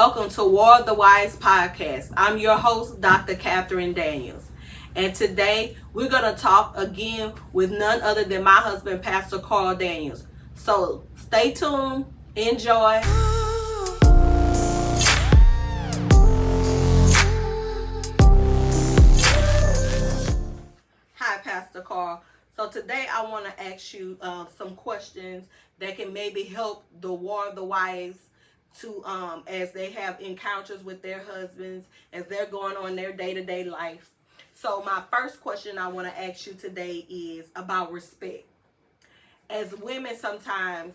welcome to War of the Wise podcast. I'm your host, Dr. Catherine Daniels. And today we're going to talk again with none other than my husband, Pastor Carl Daniels. So stay tuned, enjoy. Hi, Pastor Carl. So today I want to ask you some questions that can maybe help the War of the Wise to as they have encounters with their husbands, as they're going on their day-to-day life. So my first question I want to ask you today is about respect. As women, sometimes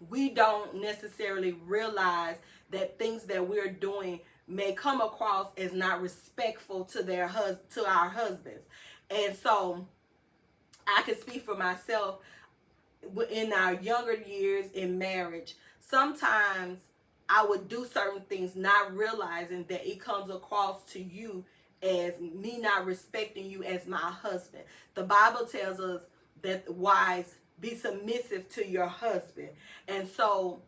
we don't necessarily realize that things that we're doing may come across as not respectful to to our husbands. And so I can speak for myself. In our younger years in marriage, sometimes I would do certain things not realizing that it comes across to you as me not respecting you as my husband. The Bible tells us that wives be submissive to your husband. And so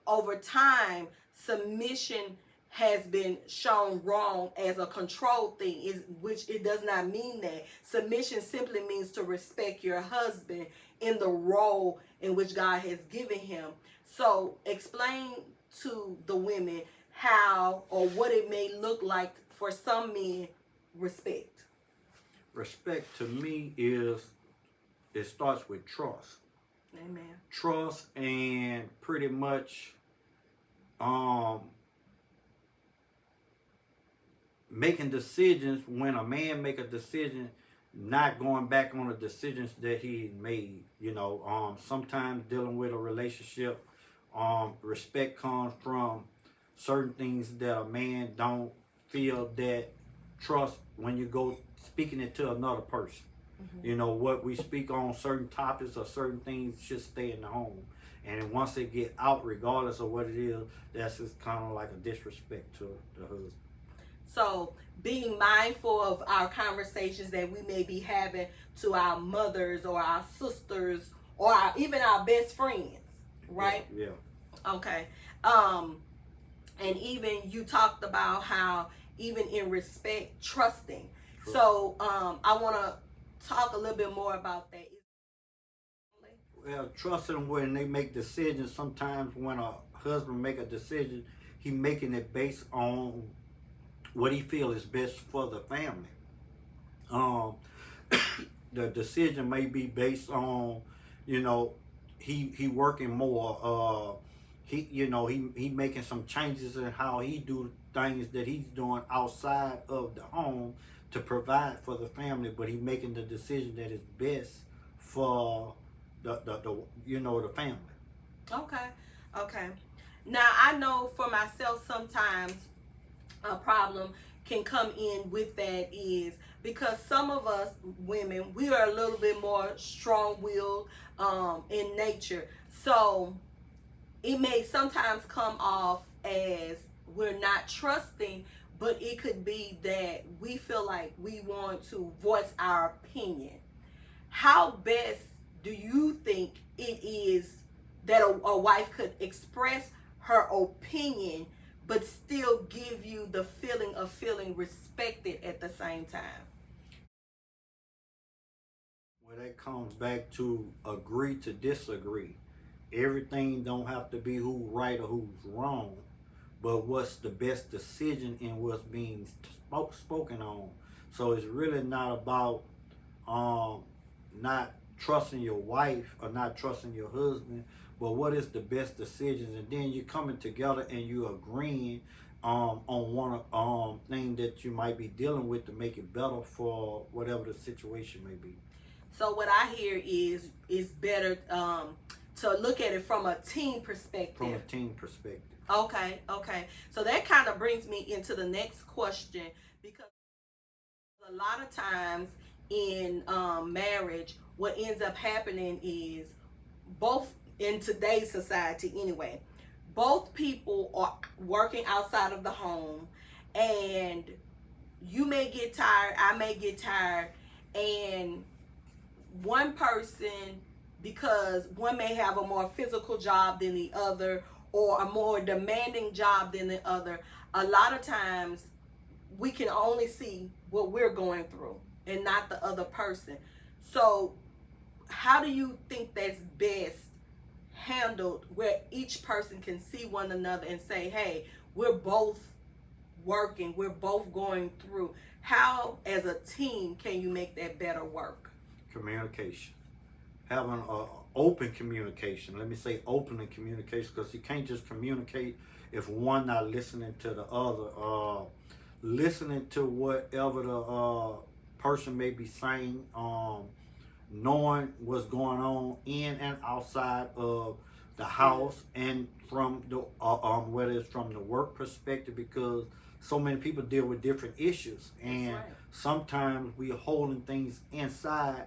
over time, submission has been shown wrong as a control thing, which it does not mean that. Submission simply means to respect your husband in the role in which God has given him. So explain to the women how or what it may look like for some men respect. Respect to me it starts with trust. Amen. Trust and pretty much making decisions. When a man make a decision, not going back on the decisions that he made. Sometimes dealing with a relationship, respect comes from certain things that a man don't feel that trust when you go speaking it to another person. What we speak on certain topics or certain things should stay in the home. And once it get out, regardless of what it is, that's just kind of like a disrespect to the husband. So being mindful of our conversations that we may be having to our mothers or our sisters or even our best friends, right? Yeah. Okay. And even you talked about how even in respect, trusting. True. So I want to talk a little bit more about that. Well, trusting when they make decisions. Sometimes when a husband make a decision, he making it based on what he feels is best for the family. The decision may be based on, he working more. He making some changes in how he do things that he's doing outside of the home to provide for the family, but he making the decision that is best for the family. Okay. Now I know for myself sometimes a problem can come in with that is because some of us women, we are a little bit more strong-willed in nature. So it may sometimes come off as we're not trusting, but it could be that we feel like we want to voice our opinion. How best do you think it is that a wife could express her opinion but still give you the feeling of feeling respected at the same time? Well, that comes back to agree to disagree. Everything don't have to be who's right or who's wrong, but what's the best decision in what's being spoken on. So it's really not about not trusting your wife or not trusting your husband, but what is the best decisions, and then you're coming together and you agreeing on one thing that you might be dealing with to make it better for whatever the situation may be. So what I hear is it's better to look at it from a team perspective. From a team perspective. Okay. So that kind of brings me into the next question, because a lot of times in marriage, what ends up happening is both in today's society anyway, both people are working outside of the home, and you may get tired, I may get tired, and one person, because one may have a more physical job than the other, or a more demanding job than the other, a lot of times we can only see what we're going through and not the other person. So how do you think that's best handled, where each person can see one another and say, hey, we're both working, we're both going through? How as a team can you make that better work? Communication. Having open communication. Let me say open communication, because you can't just communicate if one not listening to the other. Listening to whatever the person may be saying. Knowing what's going on in and outside of the house, and from the whether it's from the work perspective, because so many people deal with different issues, and right. sometimes we're holding things inside,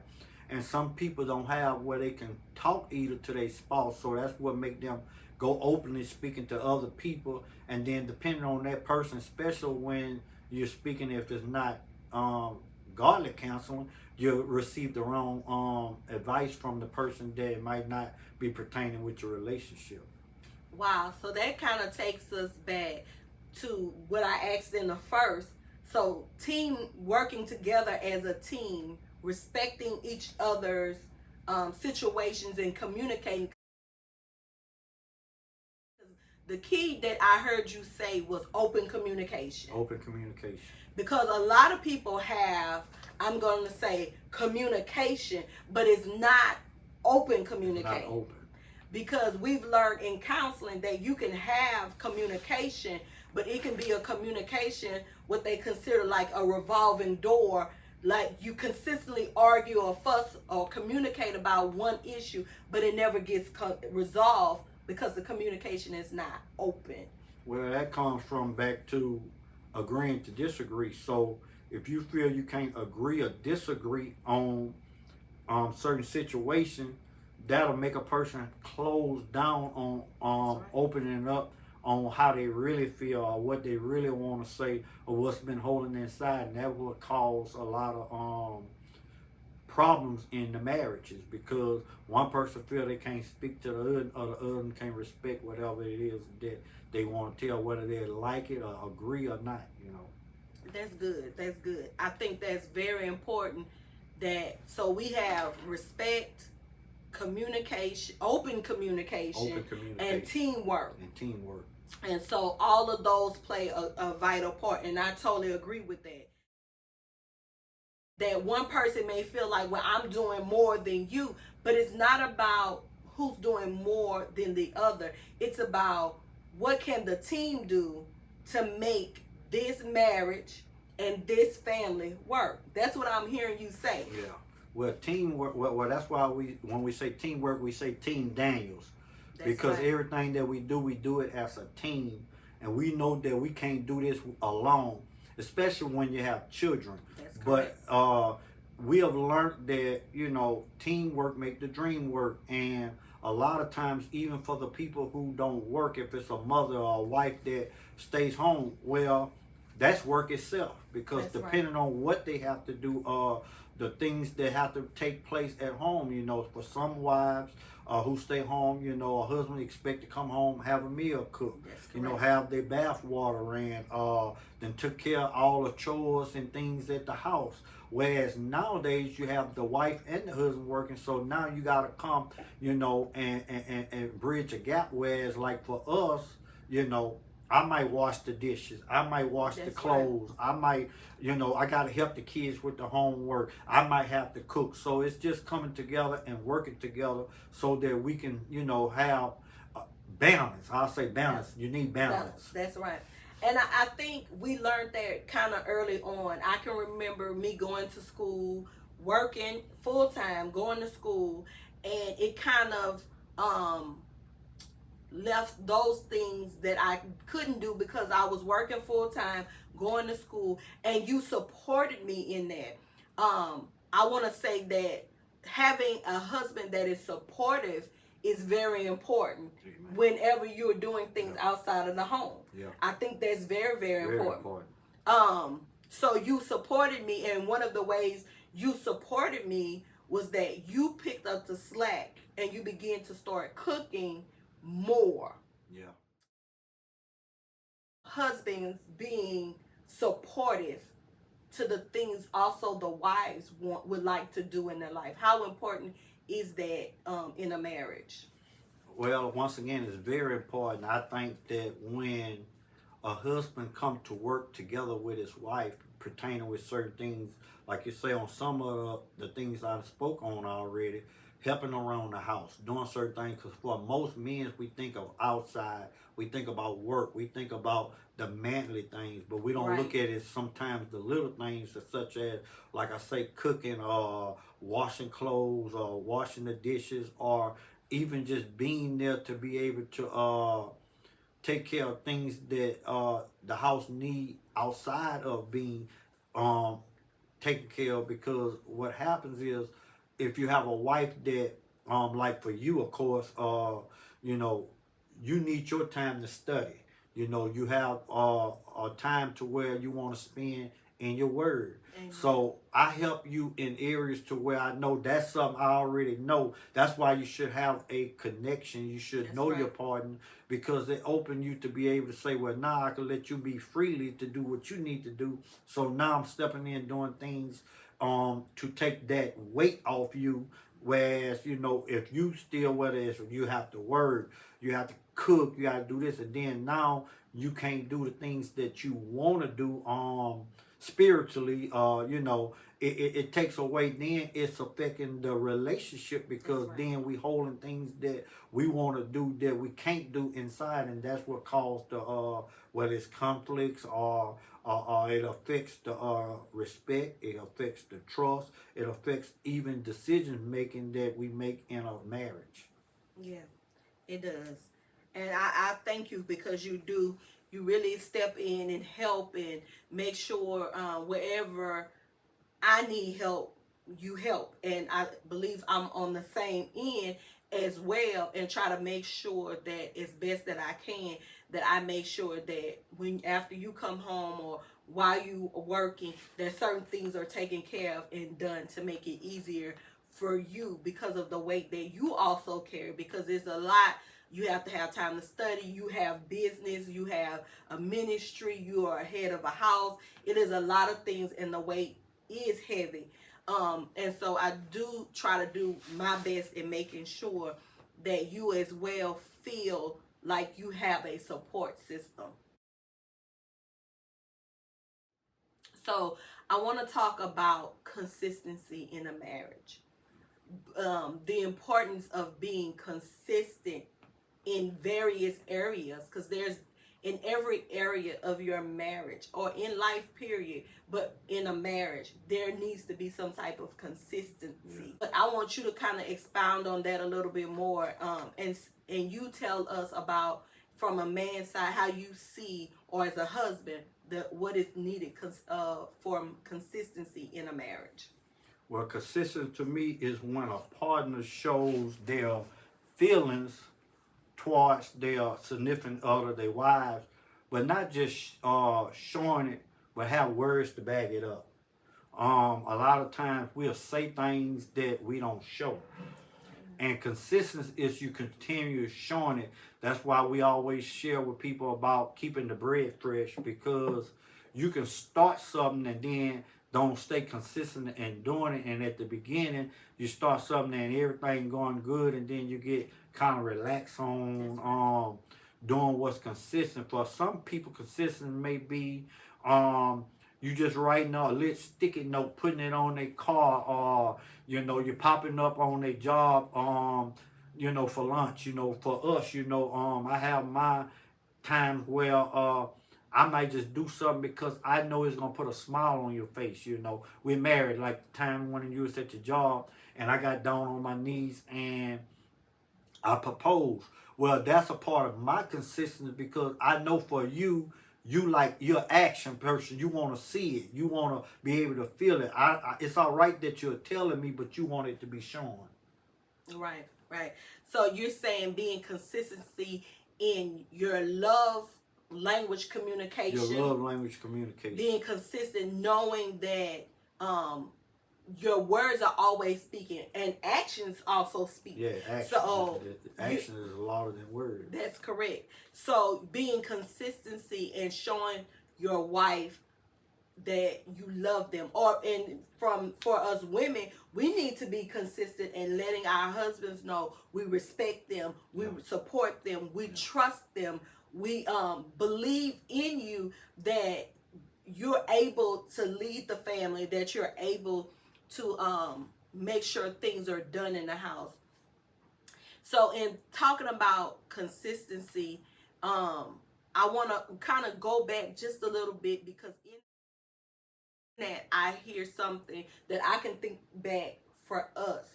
and some people don't have where they can talk either to their spouse, so that's what make them go openly speaking to other people. And then depending on that person, especially when you're speaking, if it's not godly counseling, you receive the wrong advice from the person that might not be pertaining with your relationship. Wow, so that kind of takes us back to what I asked in the first. So team, working together as a team, respecting each other's situations and communicating. The key that I heard you say was open communication. Open communication. Because a lot of people have, I'm going to say, communication, but it's not open communication. Not open. Because we've learned in counseling that you can have communication, but it can be a communication what they consider like a revolving door. Like you consistently argue or fuss or communicate about one issue, but it never gets resolved because the communication is not open. Well, that comes from back to agreeing to disagree. So if you feel you can't agree or disagree on certain situation, that'll make a person close down on right. opening up on how they really feel or what they really want to say or what's been holding inside, and that will cause a lot of problems in the marriages, because one person feel they can't speak to the other, or the other can't respect whatever it is that they want to tell, whether they like it or agree or not. That's good. That's good. I think that's very important. That so we have respect, communication, open communication, and teamwork. And so all of those play a vital part, and I totally agree with that. That one person may feel like, well, I'm doing more than you, but it's not about who's doing more than the other. It's about what can the team do to make this marriage and this family work. That's what I'm hearing you say. Yeah. Well, teamwork. Well, that's why when we say teamwork, we say Team Daniels, because right. Everything that we do it as a team, and we know that we can't do this alone, especially when you have children. That's correct. But we have learned that teamwork make the dream work, and a lot of times, even for the people who don't work, if it's a mother or a wife that stays home, well, that's work itself, because that's depending right. on what they have to do, the things that have to take place at home, for some wives who stay home, a husband expect to come home, have a meal cooked, have their bath water ran, then took care of all the chores and things at the house. Whereas nowadays you have the wife and the husband working, so now you gotta come, and bridge a gap. Whereas like for us, I might wash the dishes, I might wash the clothes, right. I might, I gotta help the kids with the homework, I might have to cook. So it's just coming together and working together so that we can, have balance. I'll say balance. You need balance. That's right. And I think we learned that kind of early on. I can remember me going to school, working full time, going to school, and it kind of left those things that I couldn't do because I was working full time, going to school, and you supported me in that. I want to say that having a husband that is supportive is very important. Amen. Whenever you're doing things outside of the home. Yeah. I think that's very, very important. So you supported me, and one of the ways you supported me was that you picked up the slack and you began to start cooking more. Yeah. husbands being supportive to the things also the wives would like to do in their life? How important is that in a marriage? Well, once again, it's very important. I think that when a husband come to work together with his wife pertaining with certain things, like you say, on some of the things I spoke on already, helping around the house, doing certain things. Because for most men, we think of outside, we think about work, we think about the manly things, but we don't look Right. at it sometimes the little things, such as, like I say, cooking or washing clothes or washing the dishes, or even just being there to be able to take care of things that the house need outside of being um, taken care of. Because what happens is, if you have a wife that like for you, of course, you know, you need your time to study. You know, you have a time to where you want to spend in your word. Amen. So I help you in areas to where I know that's something I already know. That's why you should have a connection. You should That's know your right. partner, because it open you to be able to say, well, now I can let you be freely to do what you need to do. So now I'm stepping in doing things to take that weight off you. Whereas, you know, if you still, whether it's you have to work, you have to cook, you got to do this, and then now you can't do the things that you want to do spiritually, you know, it takes away, then it's affecting the relationship, That's because right. then we holding things that we want to do that we can't do inside, and that's what caused the whether it's conflicts, or it affects the respect, it affects the trust, it affects even decision making that we make in a marriage. Yeah, it does. And I thank you because you really step in and help and make sure wherever I need help, you help. And I believe I'm on the same end as well, and try to make sure that it's best that I can, that I make sure that when after you come home or while you are working, that certain things are taken care of and done to make it easier for you because of the weight that you also carry, because it's a lot. You have to have time to study, you have business, you have a ministry, you are head of a house. It is a lot of things, and the weight is heavy. And so I do try to do my best in making sure that you as well feel like you have a support system. So I want to talk about consistency in a marriage. The importance of being consistent in various areas, because there's in every area of your marriage or in life period, but in a marriage there needs to be some type of consistency. But I want you to kind of expound on that a little bit more, and you tell us about, from a man's side, how you see, or as a husband, the what is needed for consistency in a marriage. Well, consistent to me is when a partner shows their feelings towards their significant other, their wives, but not just showing it, but have words to back it up. A lot of times we'll say things that we don't show. And consistency is you continue showing it. That's why we always share with people about keeping the bread fresh, because you can start something and then don't stay consistent in doing it. And at the beginning, you start something and everything going good, and then you get kind of relaxed on doing what's consistent. For some people, consistent may be you just writing a little sticky note, putting it on their car, or you know, you're popping up on their job, you know, for lunch. You know, for us, you know, I have my times where I might just do something because I know it's gonna put a smile on your face. You know, we're married. Like the time when you was at your job, and I got down on my knees and I propose. Well, that's a part of my consistency, because I know for you, you like, you're an action person. You want to see it. You want to be able to feel it. It's all right that you're telling me, but you want it to be shown. Right, right. So you're saying being consistency in your love language Your communication, love language communication. being consistent, knowing that um your words are always speaking, and actions also speak. Yeah, action. So Action is louder than words. That's correct. So being consistency and showing your wife that you love them, or and from for us women, we need to be consistent in letting our husbands know we respect them, we support them, we trust them, we believe in you, that you're able to lead the family, that you're able to make sure things are done in the house. So in talking about consistency, I want to kind of go back just a little bit, because in that I hear something that I can think back for us,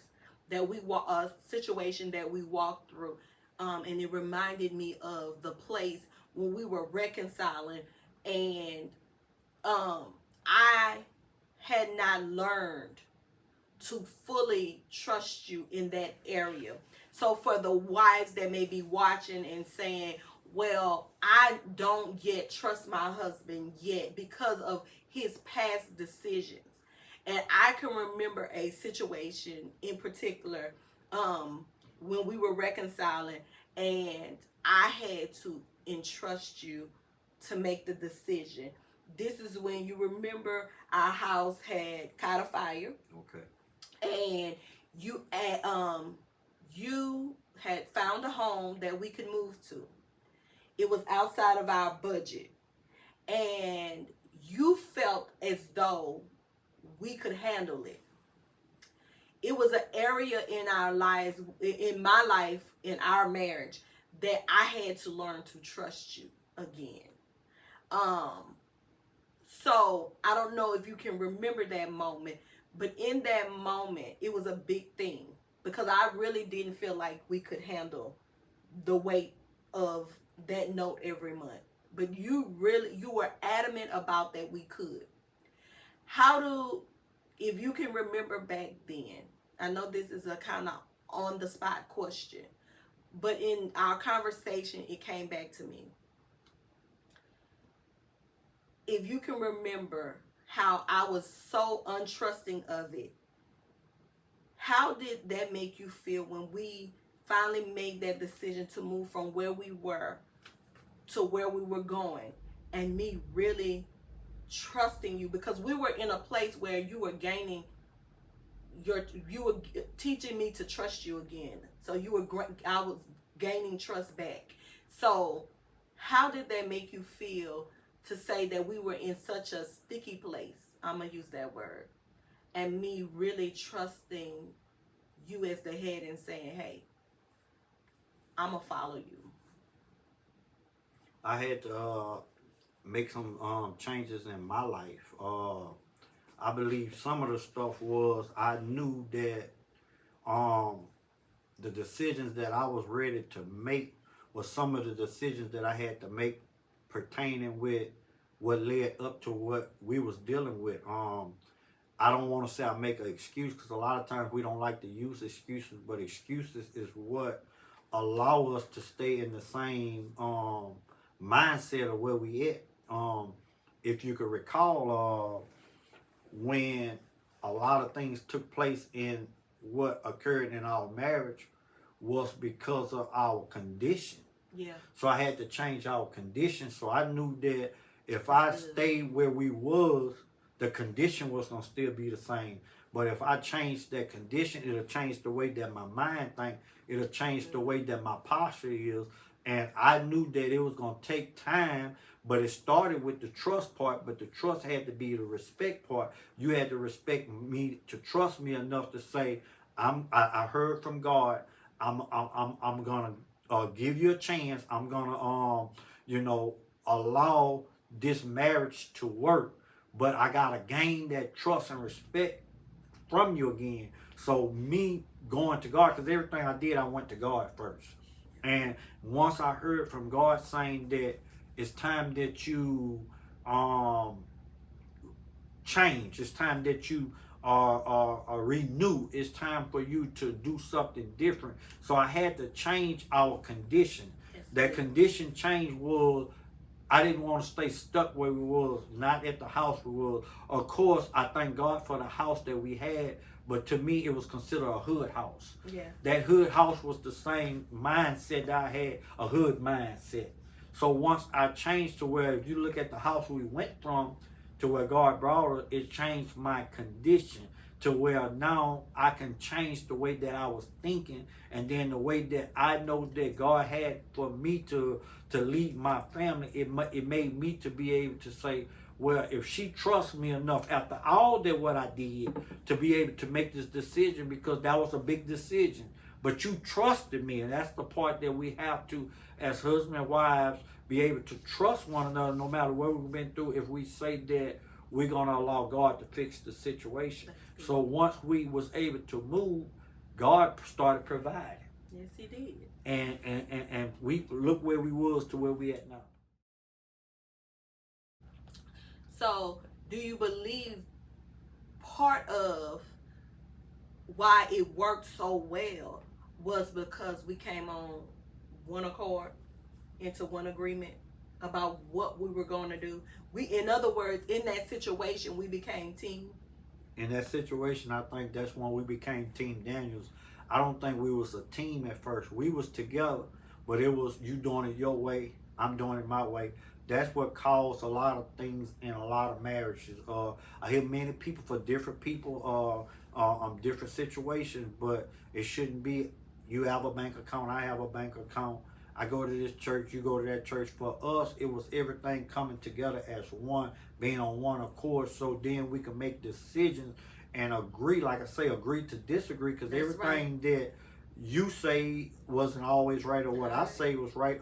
that we a situation that we walked through, and it reminded me of the place when we were reconciling, and I had not learned to fully trust you in that area. So for the wives that may be watching and saying, well, I don't yet trust my husband yet because of his past decisions. And I can remember a situation in particular, when we were reconciling, and I had to entrust you to make the decision. This is when, you remember, our house had caught a fire. Okay. And you had found a home that we could move to. It was outside of our budget, and you felt as though we could handle it. It was an area in our lives, in my life, in our marriage, that I had to learn to trust you again. So I don't know if you can remember that moment, but in that moment, it was a big thing, because I really didn't feel like we could handle the weight of that note every month. But you were adamant about that we could. If you can remember back then, I know this is a kind of on the spot question, but in our conversation, it came back to me. If you can remember how I was so untrusting of it, how did that make you feel when we finally made that decision to move from where we were to where we were going, and me really trusting you, because we were in a place where you were teaching me to trust you again. So I was gaining trust back. So how did that make you feel to say that we were in such a sticky place? I'm gonna use that word. And me really trusting you as the head and saying, hey, I'm gonna follow you. I had to make some changes in my life. I believe some of the stuff was, I knew that the decisions that I was ready to make was some of the decisions that I had to make pertaining with what led up to what we was dealing with. I don't want to say I make an excuse, because a lot of times we don't like to use excuses, but excuses is what allow us to stay in the same mindset of where we at. If you could recall, when a lot of things took place in what occurred in our marriage was because of our condition. Yeah. So I had to change our condition. So I knew that if I stayed where we was, the condition was gonna still be the same. But if I changed that condition, it'll change the way that my mind think. It'll change the way that my posture is. And I knew that it was gonna take time, but it started with the trust part. But the trust had to be the respect part. You had to respect me, to trust me enough to say, I heard from God. I'm gonna give you a chance. I'm gonna allow this marriage to work, but I gotta gain that trust and respect from you again. So me going to God, because everything I did, I went to God first. And once I heard from God saying that it's time that you change, it's time that you renew, it's time for you to do something different. So I had to change our condition. That condition change was, I didn't want to stay stuck where we was, not at the house we was. Of course, I thank God for the house that we had, but to me, it was considered a hood house. Yeah. That hood house was the same mindset that I had, a hood mindset. So once I changed to where, if you look at the house we went from to where God brought us, it changed my condition to where now I can change the way that I was thinking, and then the way that I know that God had for me to lead my family. It made me to be able to say, well, if she trusts me enough after all that what I did to be able to make this decision, because that was a big decision, but you trusted me, and that's the part that we have to, as husband and wives, be able to trust one another no matter what we've been through. If we say that we're going to allow God to fix the situation. So once we was able to move, God started providing. Yes, he did. And we look where we was to where we at now. So do you believe part of why it worked so well was because we came on one accord, into one agreement about what we were going to do? In other words, in that situation, we became team. In that situation, I think that's when we became Team Daniels. I don't think we was a team at first. We was together, but it was you doing it your way, I'm doing it my way. That's what caused a lot of things in a lot of marriages. I hear many people, for different people, different situations, but it shouldn't be. You have a bank account, I have a bank account. I go to this church, you go to that church. For us, it was everything coming together as one, being on one accord, so then we can make decisions and agree, like I say, agree to disagree, because everything right that you say wasn't always right, or what I say was right,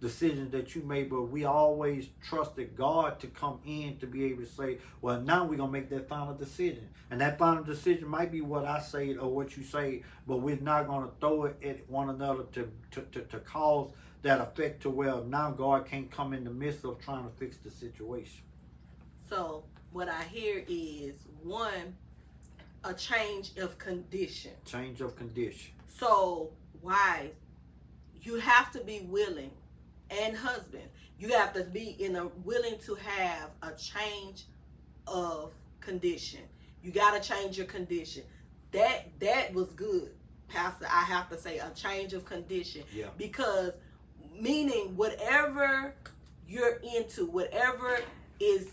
decisions that you made, but we always trusted God to come in to be able to say, well, now we're going to make that final decision. And that final decision might be what I say or what you say, but we're not going to throw it at one another to cause that effect to where now God can't come in the midst of trying to fix the situation. So what I hear is, one, a change of condition. Change of condition. So why you have to be willing, and husband, you have to be willing to have a change of condition. You got to change your condition. That was good, Pastor. I have to say, a change of condition. Yeah. Because meaning whatever you're into, whatever is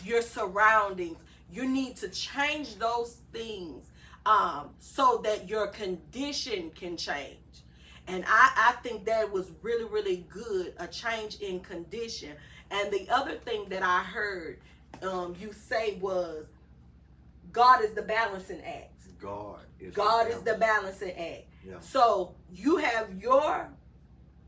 your surroundings, you need to change those things so that your condition can change. And I think that was really, really good, a change in condition. And the other thing that I heard you say was, God is the balancing act. God is the balancing act. Yeah. So you have your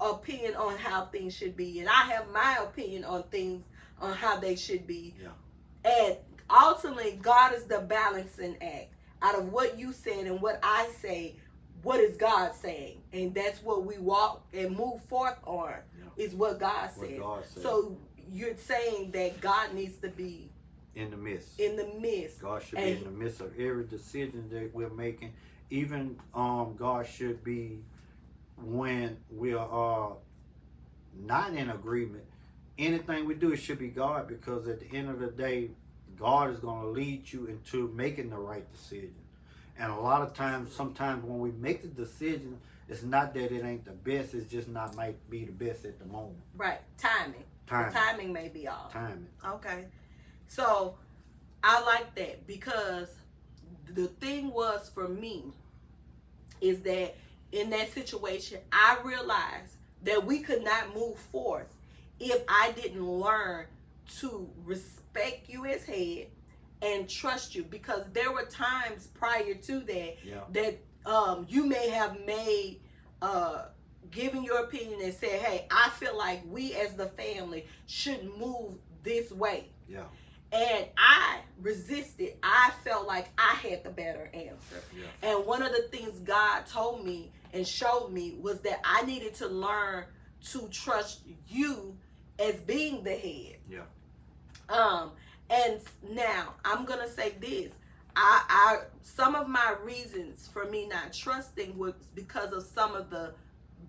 opinion on how things should be, and I have my opinion on things, on how they should be. Yeah. And ultimately, God is the balancing act. Out of what you said and what I say, what is God saying? And that's what we walk and move forth on, is what God says. So you're saying that God needs to be in the midst. In the midst. God should be in the midst of every decision that we're making. Even God should be when we are not in agreement. Anything we do, it should be God, because at the end of the day, God is going to lead you into making the right decision. And a lot of times, sometimes when we make the decision, it's not that it ain't the best, it's just not might be the best at the moment. Right. Timing. The timing may be off. Timing. Okay. So I like that, because the thing was for me is that in that situation, I realized that we could not move forth if I didn't learn to respect you as head and trust you, because there were times prior to that that you may have made given your opinion and said, hey, I feel like we as the family should move this way. Yeah. And I resisted. I felt like I had the better answer. Yeah. And one of the things God told me and showed me was that I needed to learn to trust you as being the head. Yeah. And now I'm gonna say this. I some of my reasons for me not trusting was because of some of the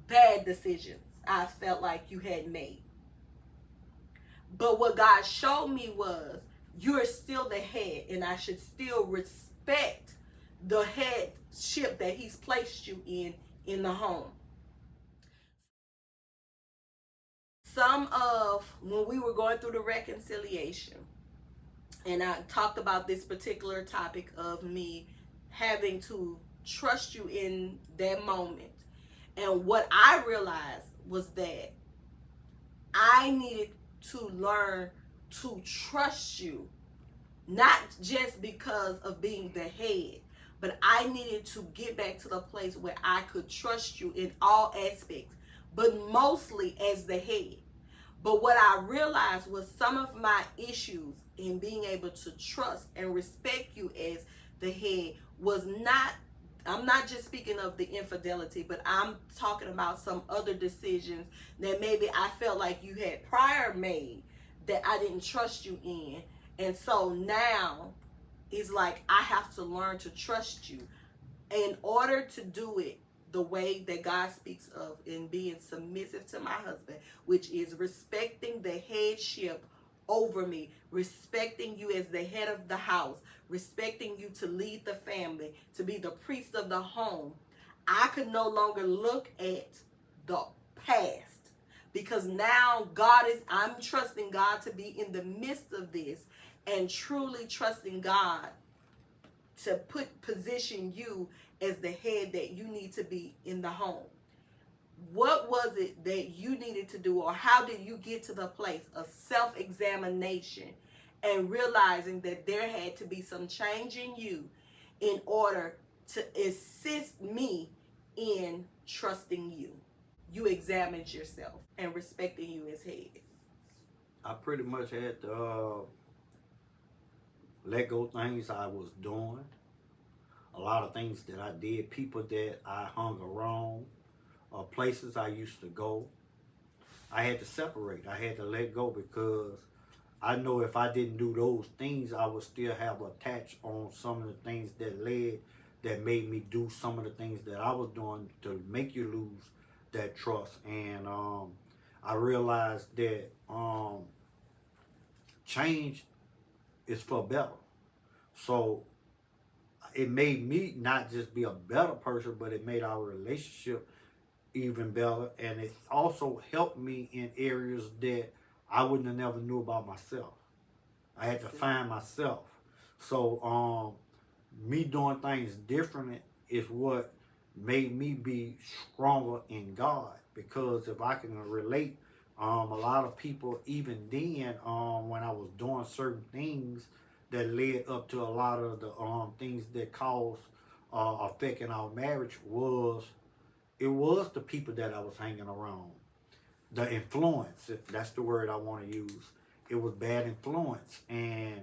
bad decisions I felt like you had made. But what God showed me was you're still the head, and I should still respect the headship that He's placed you in the home. Some of when we were going through the reconciliation, and I talked about this particular topic of me having to trust you in that moment. And what I realized was that I needed to learn to trust you, not just because of being the head, but I needed to get back to the place where I could trust you in all aspects, but mostly as the head. But what I realized was some of my issues in being able to trust and respect you as the head was not, I'm not just speaking of the infidelity, but I'm talking about some other decisions that maybe I felt like you had prior made that I didn't trust you in. And so now it's like I have to learn to trust you in order to do it the way that God speaks of in being submissive to my husband, which is respecting the headship over me, respecting you as the head of the house, respecting you to lead the family, to be the priest of the home. I could no longer look at the past, because now I'm trusting God to be in the midst of this, and truly trusting God to position you as the head that you need to be in the home. What was it that you needed to do, or how did you get to the place of self-examination and realizing that there had to be some change in you in order to assist me in trusting you? You examined yourself and respecting you as head. I pretty much had to let go things I was doing, a lot of things that I did, people that I hung around, places I used to go. I had to separate. I had to let go because I know if I didn't do those things, I would still have attached on some of the things that made me do some of the things that I was doing to make you lose that trust. And I realized that change is for better. So it made me not just be a better person, but it made our relationship even better. And it also helped me in areas that I wouldn't have never knew about myself. I had to find myself. So me doing things different is what made me be stronger in God. Because if I can relate, a lot of people even then, when I was doing certain things that led up to a lot of the things that caused effect in our marriage, it was the people that I was hanging around. The influence, if that's the word I want to use. It was bad influence. And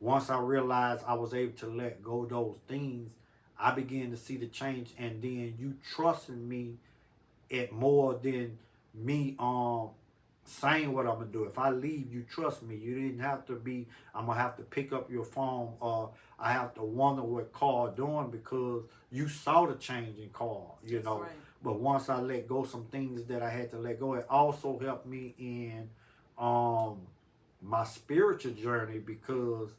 once I realized I was able to let go of those things, I began to see the change. And then you trusting me at more than me saying what I'm gonna do. If I leave, you trust me. You didn't have to be, I'm gonna have to pick up your phone, or I have to wonder what Carl doing, because you saw the change in Carl, you know. Right. But once I let go some things that I had to let go, it also helped me in my spiritual journey, because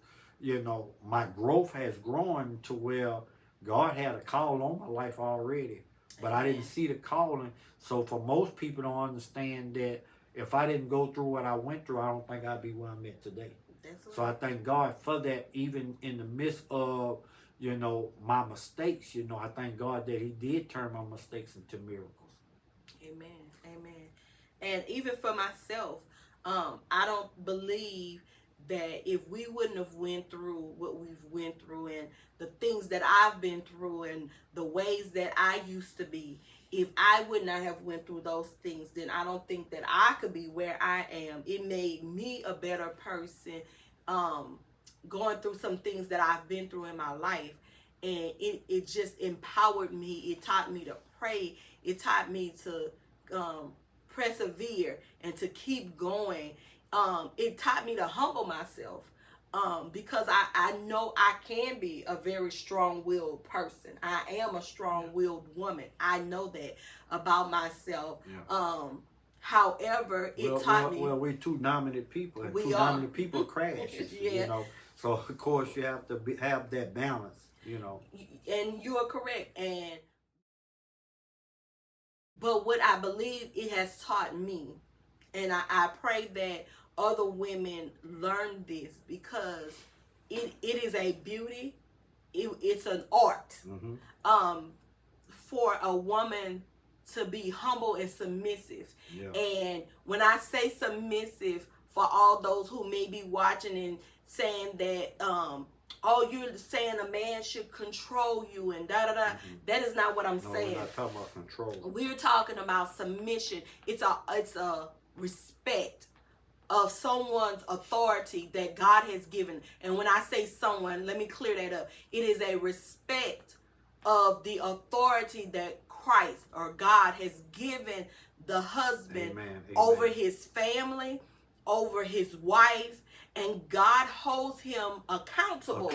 my growth has grown to where God had a call on my life already, but I didn't see the calling. So for most people don't understand that if I didn't go through what I went through, I don't think I'd be where I'm at today. So I thank God for that, even in the midst of my mistakes. I thank God that He did turn my mistakes into miracles. Amen. Amen. And even for myself, I don't believe that if we wouldn't have went through what we've went through, and the things that I've been through, and the ways that I used to be, if I would not have went through those things, then I don't think that I could be where I am. It made me a better person, going through some things that I've been through in my life. And it just empowered me. It taught me to pray. It taught me to persevere and to keep going. It taught me to humble myself, because I know I can be a very strong-willed person. I am a strong-willed woman. I know that about myself. Yeah. However, it taught me. Well, we're two dominant people, and We two are. dominant people crashes, Yeah. So of course you have to have that balance. And you are correct. But what I believe it has taught me, and I pray that other women learn this, because it is a beauty. It's an art. Mm-hmm. For a woman to be humble and submissive. Yeah. And when I say submissive, for all those who may be watching and saying that, oh, you're saying a man should control you and da da da. Mm-hmm. That is not what I'm saying. We're not talking about control. We're talking about submission. It's a respect of someone's authority that God has given. And when I say someone, let me clear that up. It is a respect of the authority that Christ or God has given the husband. Amen. Over his family, over his wife, and God holds him accountable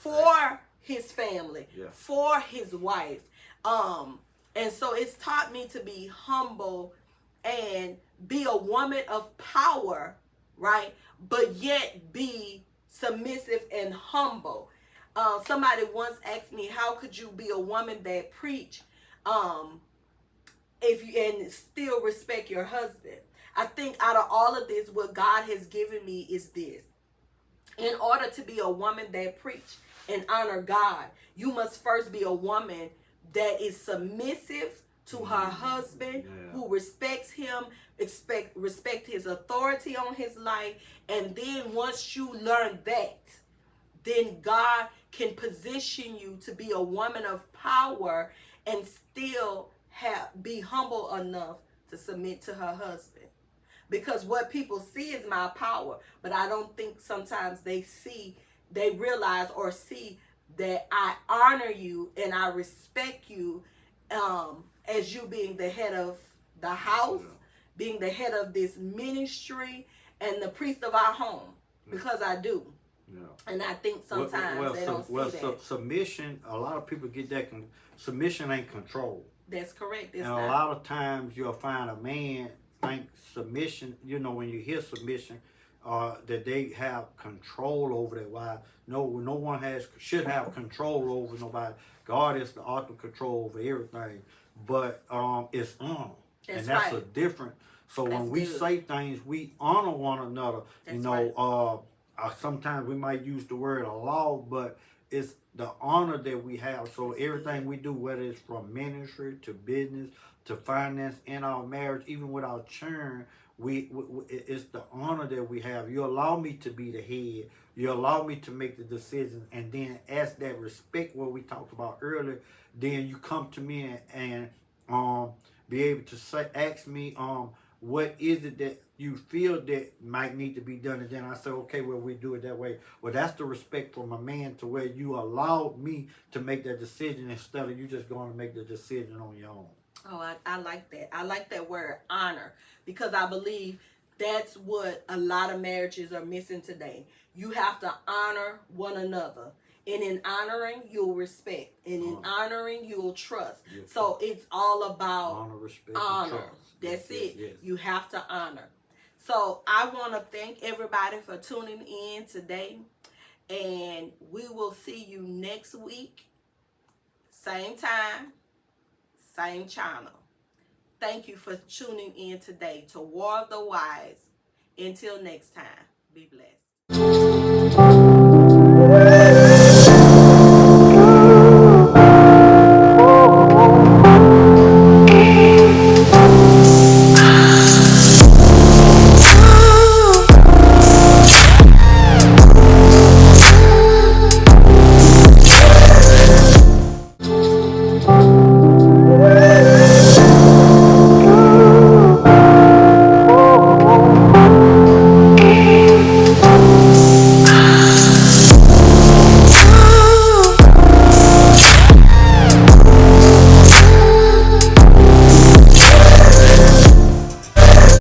for his family, yeah, for his wife. And so it's taught me to be humble and be a woman of power, right? But yet be submissive and humble. Somebody once asked me, how could you be a woman that preach if you and still respect your husband? I think out of all of this, what God has given me is this. In order to be a woman that preach and honor God, you must first be a woman that is submissive to her husband, who respects him, respect his authority on his life. And then once you learn that, then God can position you to be a woman of power and still be humble enough to submit to her husband. Because what people see is my power, but I don't think sometimes they realize or see that I honor you and I respect you as you being the head of the house, being the head of this ministry, and the priest of our home, because I do. Yeah. And I think sometimes they don't see that. Submission, a lot of people get that. Submission ain't control. That's correct. And a lot of times you'll find a man think submission, when you hear submission, that they have control over their wife. No one should have control over nobody. God is the ultimate control over everything. But it's honor. That's right. A different. So when we say things, we honor one another. That's right. Sometimes we might use the word a law, but it's the honor that we have. So everything we do, whether it's from ministry to business to finance in our marriage, even with our children, it's the honor that we have. You allow me to be the head. You allow me to make the decisions, and then as that respect, what we talked about earlier, then you come to me and be able to ask me what is it that you feel that might need to be done, and then I say, okay, well, we do it that way. Well, that's the respect from a man, to where you allowed me to make that decision instead of you just going to make the decision on your own. Oh, I like that. I like that word, honor, because I believe that's what a lot of marriages are missing today. You have to honor one another. And in honoring, you'll respect. And in honoring, you'll trust. Yes, so it's all about honor, respect, honor. And trust. That's yes, it. Yes. You have to honor. So I want to thank everybody for tuning in today. And we will see you next week. Same time, same channel. Thank you for tuning in today to War of the Wise. Until next time, be blessed.